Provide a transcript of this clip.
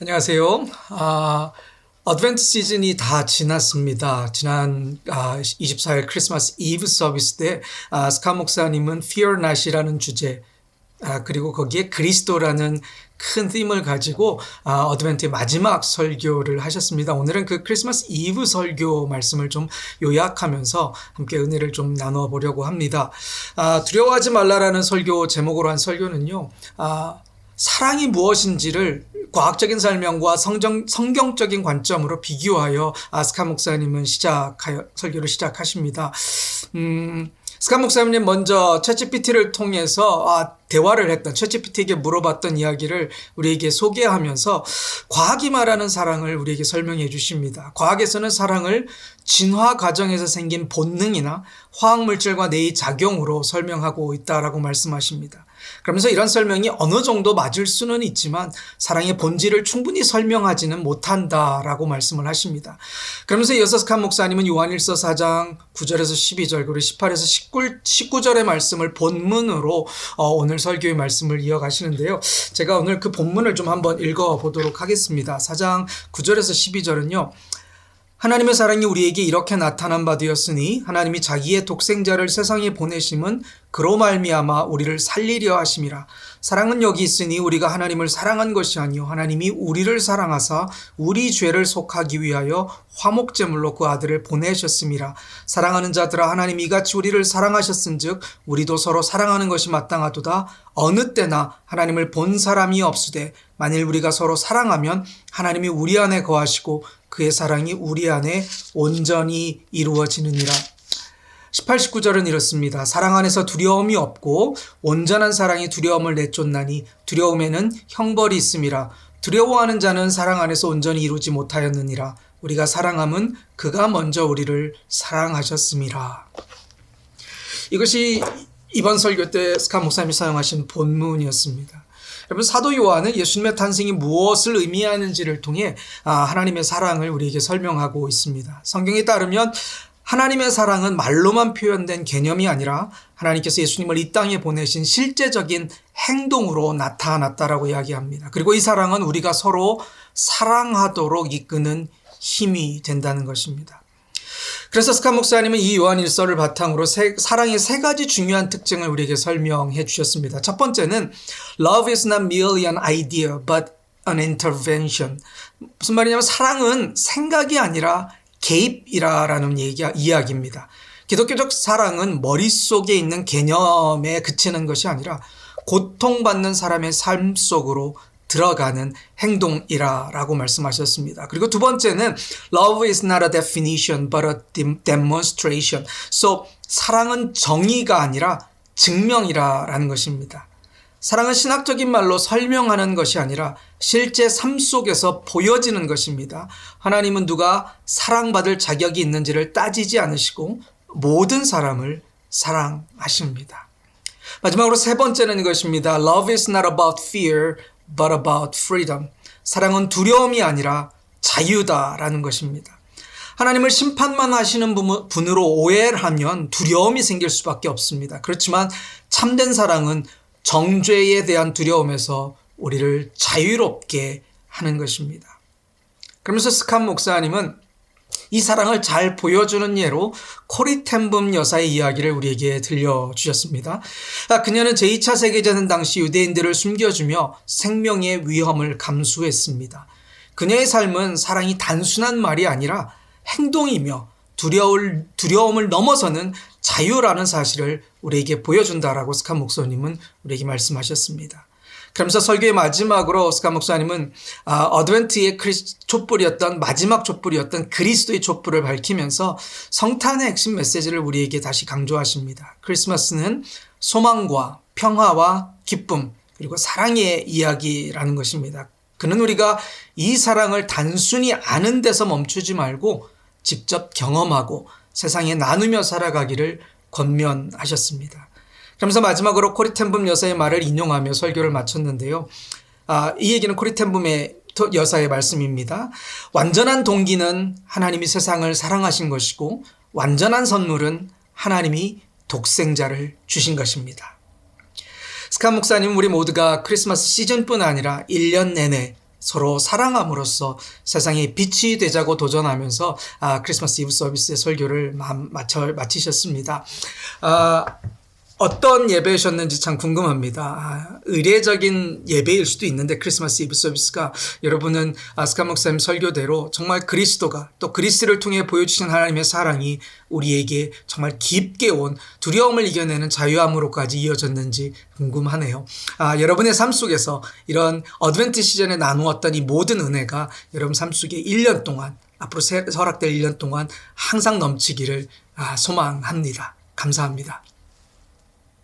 안녕하세요. 어드벤트 시즌이 다 지났습니다. 지난 24일 크리스마스 이브 서비스 때 스카 목사님은 Fear Not이라는 주제 그리고 거기에 그리스도라는 큰 팀을 가지고 어드벤트의 마지막 설교를 하셨습니다. 오늘은 그 크리스마스 이브 설교 말씀을 좀 요약하면서 함께 은혜를 좀 나누어 보려고 합니다. 두려워하지 말라라는 설교 제목으로 한 설교는요. 사랑이 무엇인지를 과학적인 설명과 성경적인 관점으로 비교하여 스카 목사님은 설교를 시작하십니다. 스카 목사님 먼저 챗GPT를 통해서 대화를 했던 챗GPT에게 물어봤던 이야기를 우리에게 소개하면서 과학이 말하는 사랑을 우리에게 설명해 주십니다. 과학에서는 사랑을 진화 과정에서 생긴 본능이나 화학물질과 뇌의 작용으로 설명하고 있다라고 말씀하십니다. 그러면서 이런 설명이 어느 정도 맞을 수는 있지만 사랑의 본질을 충분히 설명하지는 못한다라고 말씀을 하십니다. 그러면서 이어서 스칸 목사님은 요한일서 4장 9절에서 12절 그리고 18에서 19절의 말씀을 본문으로 오늘 설교의 말씀을 이어가시는데요. 제가 오늘 그 본문을 좀 한번 읽어보도록 하겠습니다. 4장 9절에서 12절은요. 하나님의 사랑이 우리에게 이렇게 나타난 바 되었으니 하나님이 자기의 독생자를 세상에 보내심은 그로 말미암아 우리를 살리려 하심이라. 사랑은 여기 있으니 우리가 하나님을 사랑한 것이 아니요 하나님이 우리를 사랑하사 우리 죄를 속하기 위하여 화목제물로 그 아들을 보내셨음이라. 사랑하는 자들아 하나님이 이같이 우리를 사랑하셨은즉 우리도 서로 사랑하는 것이 마땅하도다. 어느 때나 하나님을 본 사람이 없으되 만일 우리가 서로 사랑하면 하나님이 우리 안에 거하시고 그의 사랑이 우리 안에 온전히 이루어지느니라. 18, 19절은 이렇습니다. 사랑 안에서 두려움이 없고 온전한 사랑이 두려움을 내쫓나니 두려움에는 형벌이 있음이라. 두려워하는 자는 사랑 안에서 온전히 이루지 못하였느니라. 우리가 사랑함은 그가 먼저 우리를 사랑하셨음이라. 이것이 이번 설교 때 스카 목사님이 사용하신 본문이었습니다. 여러분 사도 요한은 예수님의 탄생이 무엇을 의미하는지를 통해 하나님의 사랑을 우리에게 설명하고 있습니다. 성경에 따르면 하나님의 사랑은 말로만 표현된 개념이 아니라 하나님께서 예수님을 이 땅에 보내신 실제적인 행동으로 나타났다라고 이야기합니다. 그리고 이 사랑은 우리가 서로 사랑하도록 이끄는 힘이 된다는 것입니다. 그래서 스카 목사님은 이 요한일서를 바탕으로 사랑의 세 가지 중요한 특징을 우리에게 설명해 주셨습니다. 첫 번째는 Love is not merely an idea but an intervention. 무슨 말이냐면 사랑은 생각이 아니라 개입이라는 이야기입니다. 기독교적 사랑은 머릿속에 있는 개념에 그치는 것이 아니라 고통받는 사람의 삶 속으로 들어가는 행동이라고 말씀하셨습니다. 그리고 두 번째는 Love is not a definition but a demonstration. So 사랑은 정의가 아니라 증명이라는 것입니다. 사랑은 신학적인 말로 설명하는 것이 아니라 실제 삶 속에서 보여지는 것입니다. 하나님은 누가 사랑받을 자격이 있는지를 따지지 않으시고 모든 사람을 사랑하십니다. 마지막으로 세 번째는 이것입니다. Love is not about fear but about freedom. 사랑은 두려움이 아니라 자유다라는 것입니다. 하나님을 심판만 하시는 분으로 오해를 하면 두려움이 생길 수밖에 없습니다. 그렇지만 참된 사랑은 정죄에 대한 두려움에서 우리를 자유롭게 하는 것입니다. 그러면서 스칸 목사님은 이 사랑을 잘 보여주는 예로 코리 텐붐 여사의 이야기를 우리에게 들려주셨습니다. 그녀는 제2차 세계대전 당시 유대인들을 숨겨주며 생명의 위험을 감수했습니다. 그녀의 삶은 사랑이 단순한 말이 아니라 행동이며 두려움을 넘어서는 자유라는 사실을 우리에게 보여준다라고 스칸 목사님은 우리에게 말씀하셨습니다. 그러면서 설교의 마지막으로 스칸 목사님은 어드벤트의 촛불이었던 마지막 촛불이었던 그리스도의 촛불을 밝히면서 성탄의 핵심 메시지를 우리에게 다시 강조하십니다. 크리스마스는 소망과 평화와 기쁨 그리고 사랑의 이야기라는 것입니다. 그는 우리가 이 사랑을 단순히 아는 데서 멈추지 말고 직접 경험하고 세상에 나누며 살아가기를 권면하셨습니다. 그러면서 마지막으로 코리 텐붐 여사의 말을 인용하며 설교를 마쳤는데요. 이 얘기는 코리 텐붐의 여사의 말씀입니다. 완전한 동기는 하나님이 세상을 사랑하신 것이고 완전한 선물은 하나님이 독생자를 주신 것입니다. 스칸 목사님 우리 모두가 크리스마스 시즌뿐 아니라 1년 내내 서로 사랑함으로써 세상에 빛이 되자고 도전하면서 크리스마스 이브 서비스의 설교를 마치셨습니다. 어떤 예배셨는지 참 궁금합니다. 의례적인 예배일 수도 있는데 크리스마스 이브 서비스가 여러분은 스카 목사님 설교대로 정말 그리스도가 또 그리스도를 통해 보여주신 하나님의 사랑이 우리에게 정말 깊게 온 두려움을 이겨내는 자유함으로까지 이어졌는지 궁금하네요. 여러분의 삶 속에서 이런 어드벤트 시즌에 나누었던 이 모든 은혜가 여러분 삶 속에 1년 동안 앞으로 허락될 1년 동안 항상 넘치기를 소망합니다. 감사합니다.